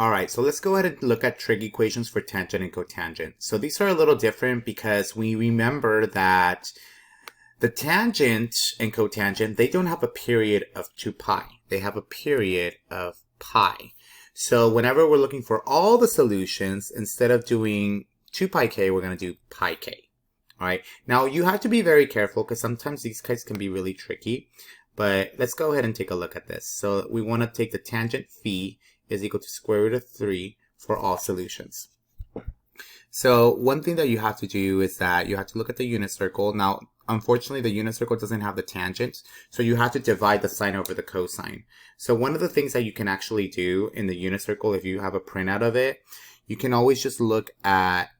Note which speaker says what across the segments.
Speaker 1: All right, so let's go ahead and look at trig equations for tangent and cotangent. So these are a little different because we remember that the tangent and cotangent, they don't have a period of 2 pi. They have a period of pi. So whenever we're looking for all the solutions, instead of doing 2 pi k, we're going to do pi k. All right, now you have to be very careful because sometimes these guys can be really tricky. But let's go ahead and take a look at this. So we want to take the tangent phi is equal to square root of 3 for all solutions. So one thing that you have to do is that you have to look at the unit circle. Now, unfortunately, the unit circle doesn't have the tangent, so you have to divide the sine over the cosine. So one of the things that you can actually do in the unit circle, if you have a printout of it, you can always just look at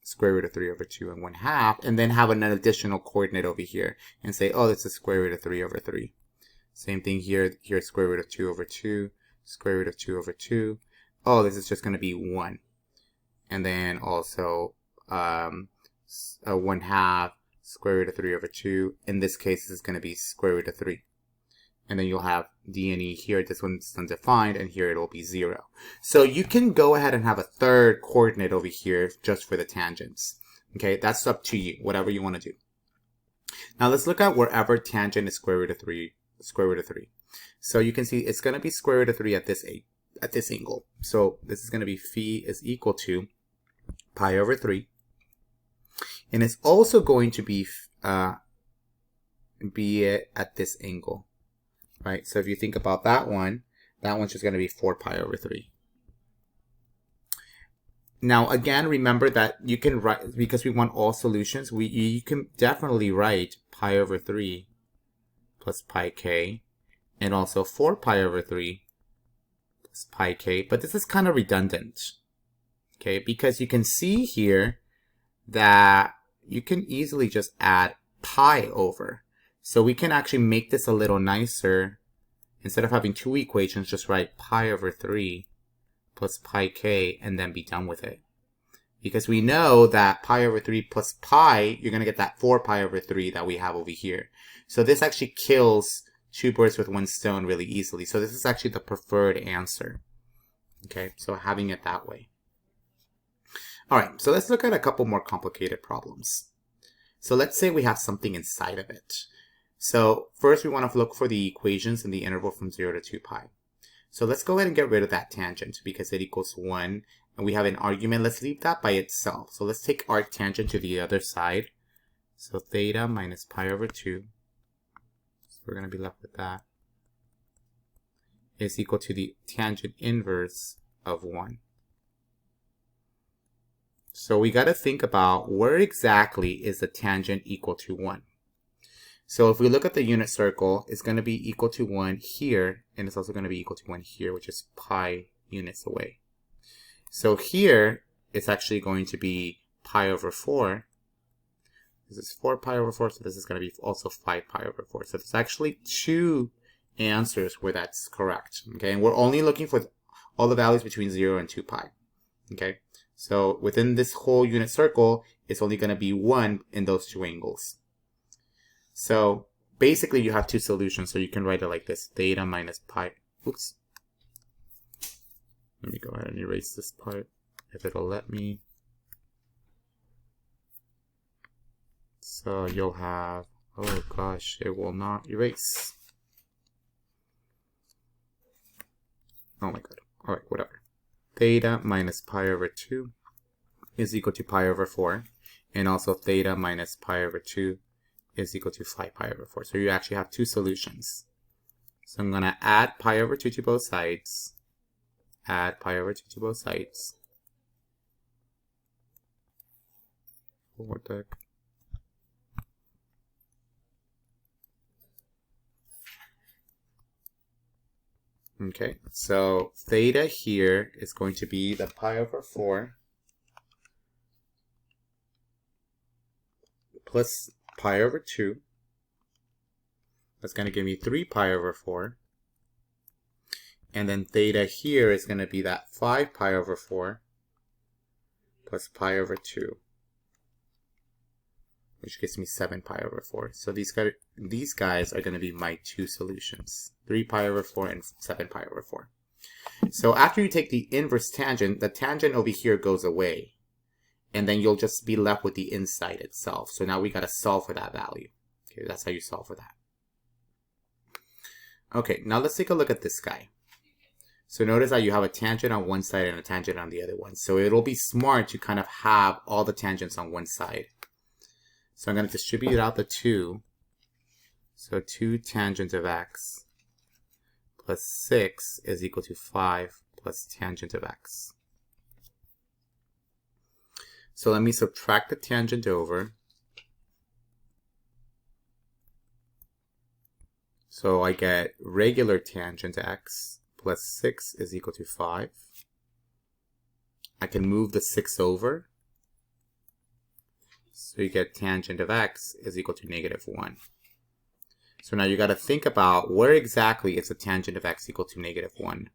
Speaker 1: square root of 3 over 2 and 1/2, and then have an additional coordinate over here and say, oh, this is square root of 3 over 3. Same thing here. Here's square root of 2 over 2, square root of 2 over 2. Oh, this is just going to be 1. And then also 1/2 square root of 3 over 2. In this case, this is going to be square root of 3. And then you'll have d and e here. This one's undefined, and here it'll be 0. So you can go ahead and have a third coordinate over here just for the tangents. Okay, that's up to you, whatever you want to do. Now let's look at wherever tangent is square root of 3. So you can see it's going to be square root of 3 at this angle. So this is going to be phi is equal to pi over 3. And it's also going to be it at this angle. Right? So if you think about that one's just going to be 4 pi over 3. Now again, remember that you can write, because we want all solutions, you can definitely write pi over 3 plus pi k, and also 4 pi over 3 plus pi k, but this is kind of redundant, okay, because you can see here that you can easily just add pi over. So we can actually make this a little nicer. Instead of having two equations, just write pi over 3 plus pi k and then be done with it. Because we know that pi over 3 plus pi, you're going to get that 4 pi over 3 that we have over here. So this actually kills two birds with one stone really easily. So this is actually the preferred answer. Okay, so having it that way. All right, so let's look at a couple more complicated problems. So let's say we have something inside of it. So first we want to look for the equations in the interval from 0 to 2 pi. So let's go ahead and get rid of that tangent because it equals 1. And we have an argument. Let's leave that by itself. So let's take arctangent to the other side. So theta minus pi over 2. So we're going to be left with that. Is equal to the tangent inverse of 1. So we got to think about where exactly is the tangent equal to 1. So if we look at the unit circle, it's going to be equal to 1 here, and it's also going to be equal to 1 here, which is pi units away. So here, it's actually going to be pi over 4. This is 4 pi over 4, so this is going to be also 5 pi over 4. So there's actually two answers where that's correct. Okay, and we're only looking for all the values between 0 and 2 pi. Okay, so within this whole unit circle, it's only going to be 1 in those two angles. So basically you have two solutions, so you can write it like this, theta minus pi. Oops. Let me go ahead and erase this part, if it'll let me. So you'll have, oh gosh, it will not erase. Oh my god. Alright, whatever. Theta minus pi over 2 is equal to pi over 4. And also theta minus pi over 2 is equal to 5 pi over 4. So you actually have two solutions. So I'm going to add pi over 2 to both sides. Add pi over 2 to both sides. What the heck? Okay, so theta here is going to be the pi over 4 plus pi over 2. That's going to give me 3 pi over 4. And then theta here is going to be that 5 pi over 4 plus pi over 2, which gives me 7 pi over 4. So these guys are going to be my two solutions, 3 pi over 4 and 7 pi over 4. So after you take the inverse tangent, the tangent over here goes away. And then you'll just be left with the inside itself. So now we got to solve for that value. Okay, that's how you solve for that. Okay, now let's take a look at this guy. So notice that you have a tangent on one side and a tangent on the other one. So it'll be smart to kind of have all the tangents on one side. So I'm going to distribute out the 2. So 2 tangent of x plus 6 is equal to 5 plus tangent of x. So let me subtract the tangent over. So I get regular tangent x plus 6 is equal to 5. I can move the 6 over. So you get tangent of x is equal to -1. So now you got to think about where exactly is the tangent of x equal to -1.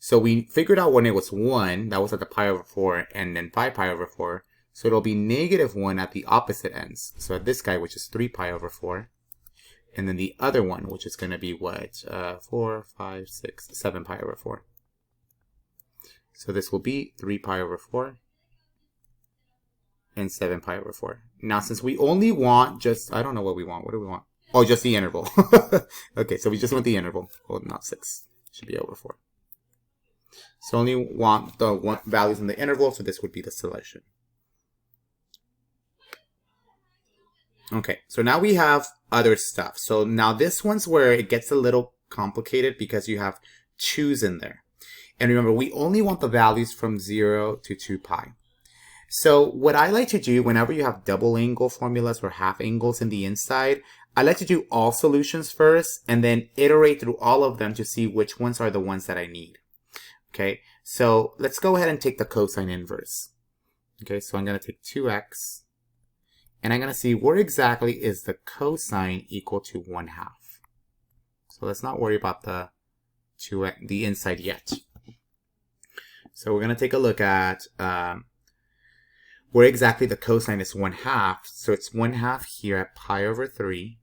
Speaker 1: So we figured out when it was 1, that was at the pi over 4, and then 5 pi over 4. So it'll be -1 at the opposite ends. So at this guy, which is 3 pi over 4. And then the other one, which is going to be what? 4, 5, 6, 7 pi over 4. So this will be 3 pi over 4 and 7 pi over 4. Now, since we only want just, I don't know what we want. What do we want? Oh, just the interval. Okay, so we just want the interval. Well, not 6. It should be over 4. So only want the values in the interval, so this would be the solution. Okay, so now we have other stuff. So now this one's where it gets a little complicated because you have 2's in there. And remember, we only want the values from 0 to 2 pi. So what I like to do whenever you have double angle formulas or half angles in the inside, I like to do all solutions first and then iterate through all of them to see which ones are the ones that I need. Okay, so let's go ahead and take the cosine inverse. Okay, so I'm going to take 2x, and I'm going to see where exactly is the cosine equal to 1/2. So let's not worry about the inside yet. So we're going to take a look at where exactly the cosine is 1/2. So it's 1/2 here at pi over 3,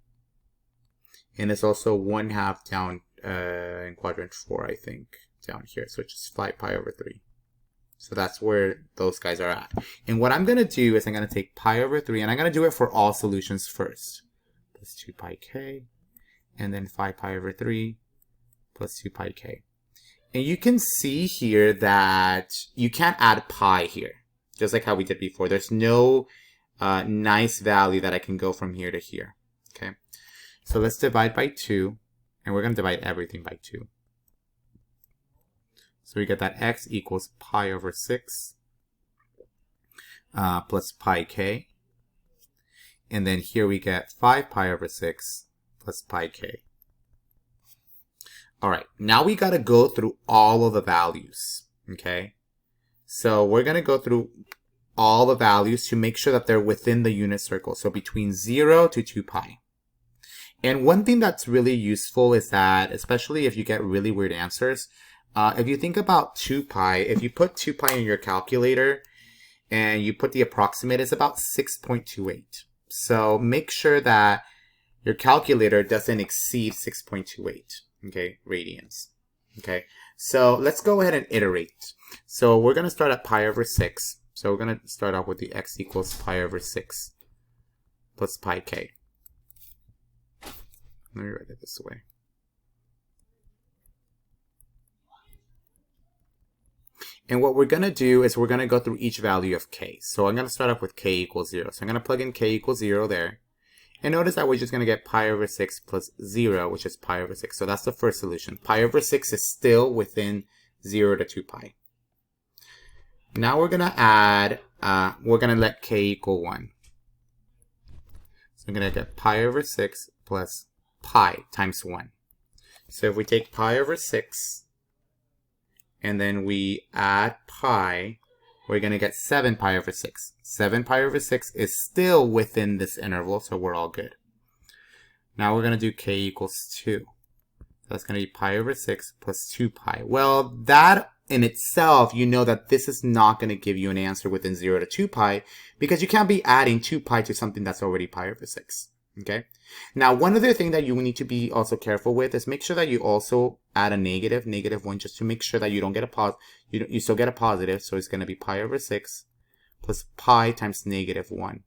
Speaker 1: and it's also 1/2 down in quadrant 4, I think. Down here, so it's just 5 pi over 3. So that's where those guys are at. And what I'm going to do is I'm going to take pi over 3, and I'm going to do it for all solutions first. Plus 2 pi k, and then 5 pi over 3 plus 2 pi k. And you can see here that you can't add pi here, just like how we did before. There's no nice value that I can go from here to here. Okay, so let's divide by 2, and we're going to divide everything by 2. So we get that x equals pi over 6 plus pi k. And then here we get 5 pi over 6 plus pi k. All right, now we got to go through all of the values, okay? So we're going to go through all the values to make sure that they're within the unit circle. So between 0 to 2 pi. And one thing that's really useful is that, especially if you get really weird answers, if you think about 2 pi, if you put 2 pi in your calculator and you put the approximate, it's about 6.28. So make sure that your calculator doesn't exceed 6.28, okay, radians. Okay, so let's go ahead and iterate. So we're going to start at pi over 6. So we're going to start off with the x equals pi over 6 plus pi k. Let me write it this way. And what we're going to do is we're going to go through each value of k. So I'm going to start off with k equals 0. So I'm going to plug in k equals 0 there. And notice that we're just going to get pi over 6 plus 0, which is pi over 6. So that's the first solution. Pi over 6 is still within 0 to 2 pi. Now we're going to add, we're going to let k equal 1. So I'm going to get pi over 6 plus pi times 1. So if we take pi over 6, and then we add pi, we're going to get 7 pi over 6. 7 pi over 6 is still within this interval, so we're all good. Now we're going to do k equals 2. So that's going to be pi over 6 plus 2 pi. Well, that in itself, you know that this is not going to give you an answer within 0 to 2 pi, because you can't be adding 2 pi to something that's already pi over 6. Okay. Now, one other thing that you need to be also careful with is make sure that you also add a -1, just to make sure that you don't get a you still get a positive. So it's going to be pi over 6 plus pi times -1.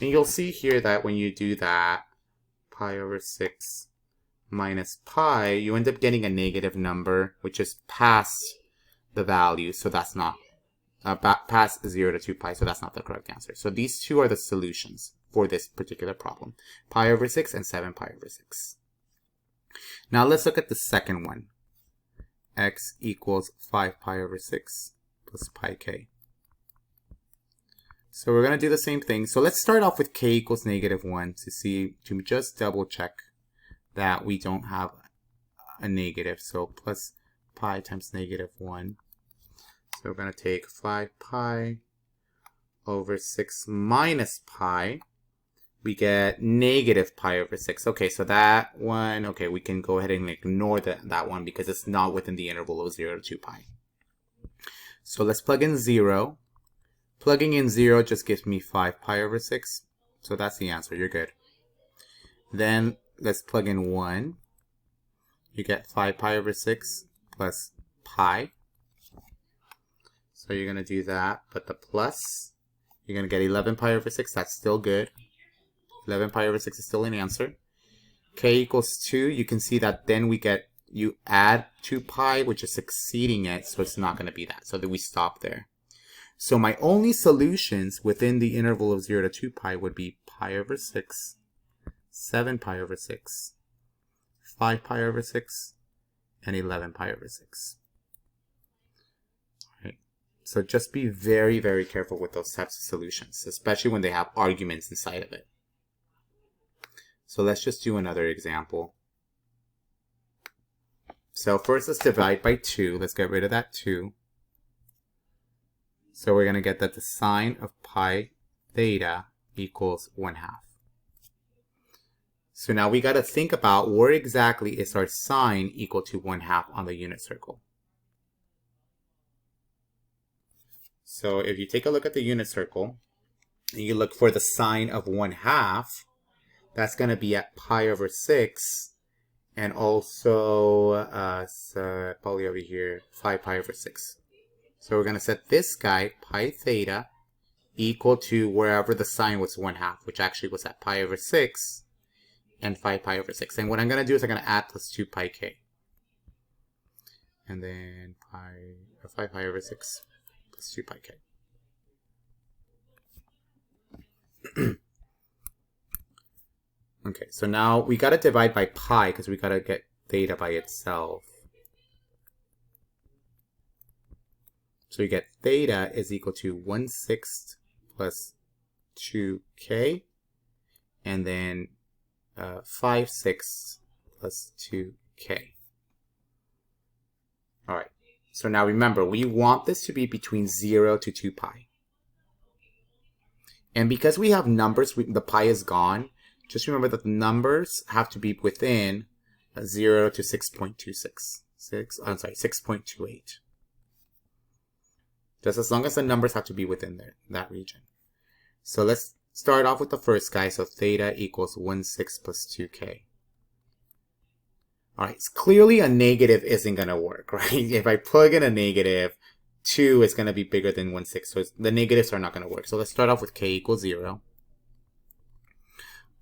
Speaker 1: And you'll see here that when you do that, pi over 6 minus pi, you end up getting a negative number, which is past the value. So that's not, past 0 to 2 pi, so that's not the correct answer. So these two are the solutions for this particular problem. Pi over 6 and 7 pi over 6. Now let's look at the second one. X equals 5 pi over 6 plus pi k. So we're going to do the same thing. So let's start off with k equals -1 to just double check that we don't have a negative. So plus pi times -1. So we're going to take 5 pi over 6 minus pi. We get negative pi over 6. Okay, so that one, okay, we can go ahead and ignore that one because it's not within the interval of 0 to 2 pi. So let's plug in 0. Plugging in 0 just gives me 5 pi over 6. So that's the answer. You're good. Then let's plug in 1. You get 5 pi over 6 plus pi. So you're going to do that. But the plus, you're going to get 11 pi over 6. That's still good. 11 pi over 6 is still an answer. K equals 2. You can see that then you add 2 pi, which is exceeding it. So it's not going to be that. So that we stop there. So my only solutions within the interval of 0 to 2 pi would be pi over 6, 7 pi over 6, 5 pi over 6, and 11 pi over 6. All right. So just be very, very careful with those types of solutions, especially when they have arguments inside of it. So let's just do another example. So first let's divide by 2. Let's get rid of that 2. So we're going to get that the sine of pi theta equals 1/2. So now we got to think about where exactly is our sine equal to 1/2 on the unit circle. So if you take a look at the unit circle and you look for the sine of 1/2, that's going to be at pi over 6 and also probably over here 5 pi over 6. So we're going to set this guy, pi theta, equal to wherever the sine was 1/2, which actually was at pi over 6 and 5 pi over 6. And what I'm going to do is I'm going to add plus 2 pi k. And then 5 pi over 6 plus 2 pi k. Okay, so now we got to divide by pi because we got to get theta by itself. So you get theta is equal to 1/6 plus 2k, and then 5/6 plus 2k. All right, so now remember, we want this to be between 0 to 2 pi. And because we have numbers, the pi is gone, just remember that the numbers have to be within 0 to 6.26. 6.28. Just as long as the numbers have to be within that region. So let's start off with the first guy. So theta equals 1/6 plus 2k. All right, so clearly a negative isn't going to work, right? If I plug in a negative, 2 is going to be bigger than 1/6. So the negatives are not going to work. So let's start off with k equals 0.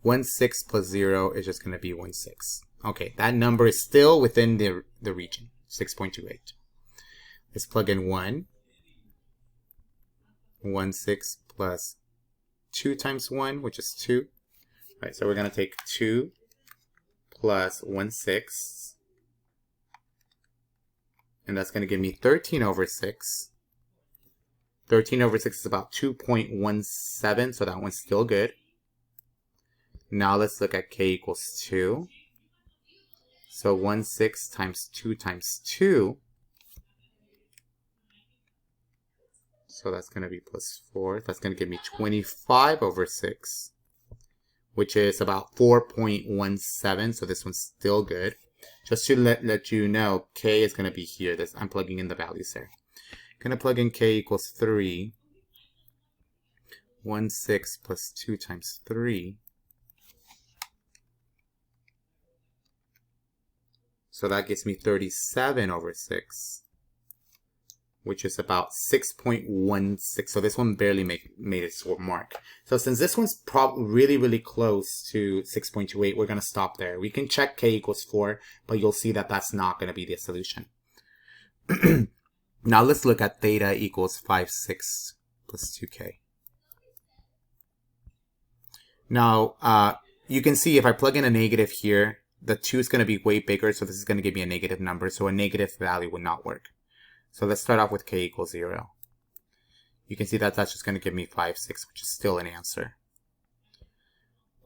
Speaker 1: 1/6 plus 0 is just going to be 1/6. Okay, that number is still within the region, 6.28. Let's plug in 1. 1/6 plus 2 times 1, which is 2. All right, so we're going to take 2 plus 1/6. And that's going to give me 13 over 6. 13 over 6 is about 2.17, so that one's still good. Now let's look at k equals 2. So 1/6 times 2 times 2. So that's going to be plus 4. That's going to give me 25 over 6, which is about 4.17. So this one's still good. Just to let you know, k is going to be here. I'm plugging in the values there. Going to plug in k equals 3. 1/6 plus 2 times 3 So that gives me 37 over 6, which is about 6.16. So this one barely made its mark. So since this one's really, really close to 6.28, we're going to stop there. We can check k equals 4, but you'll see that that's not going to be the solution. Now let's look at theta equals 5, 6 plus 2k. Now, you can see if I plug in a negative here, the 2 is going to be way bigger, so this is going to give me a negative number, so a negative value would not work. So let's start off with k equals 0. You can see that that's just going to give me 5, 6, which is still an answer.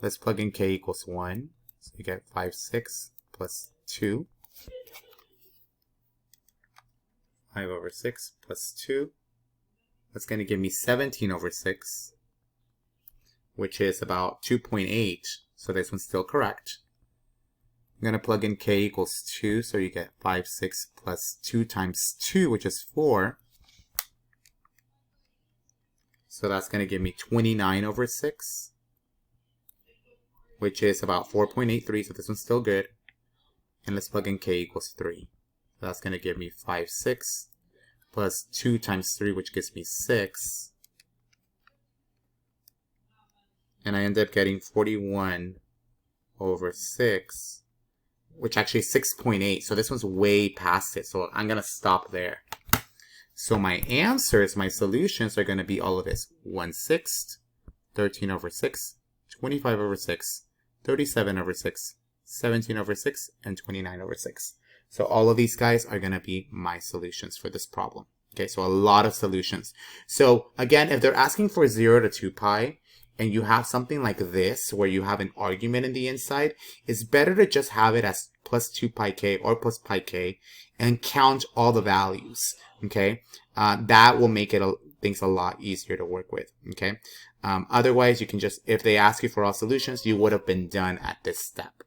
Speaker 1: Let's plug in k equals 1. So you get 5, 6 plus 2. 5 over 6 plus 2. That's going to give me 17 over 6, which is about 2.8. So this one's still correct. I'm going to plug in k equals 2, so you get 5, 6 plus 2 times 2, which is 4. So that's going to give me 29 over 6, which is about 4.83, so this one's still good. And let's plug in k equals 3. So that's going to give me 5, 6 plus 2 times 3, which gives me 6. And I end up getting 41 over 6. Which actually is 6.8. So this one's way past it. So I'm going to stop there. So my answers, my solutions are going to be all of this. 1/6, 13 over 6, 25 over 6, 37 over 6, 17 over 6, and 29 over 6. So all of these guys are going to be my solutions for this problem. Okay, so a lot of solutions. So again, if they're asking for 0 to 2 pi, and you have something like this where you have an argument in the inside, it's better to just have it as plus 2 pi k or plus pi k and count all the values, okay? That will make it things a lot easier to work with, okay? Otherwise, you can just, if they ask you for all solutions, you would have been done at this step.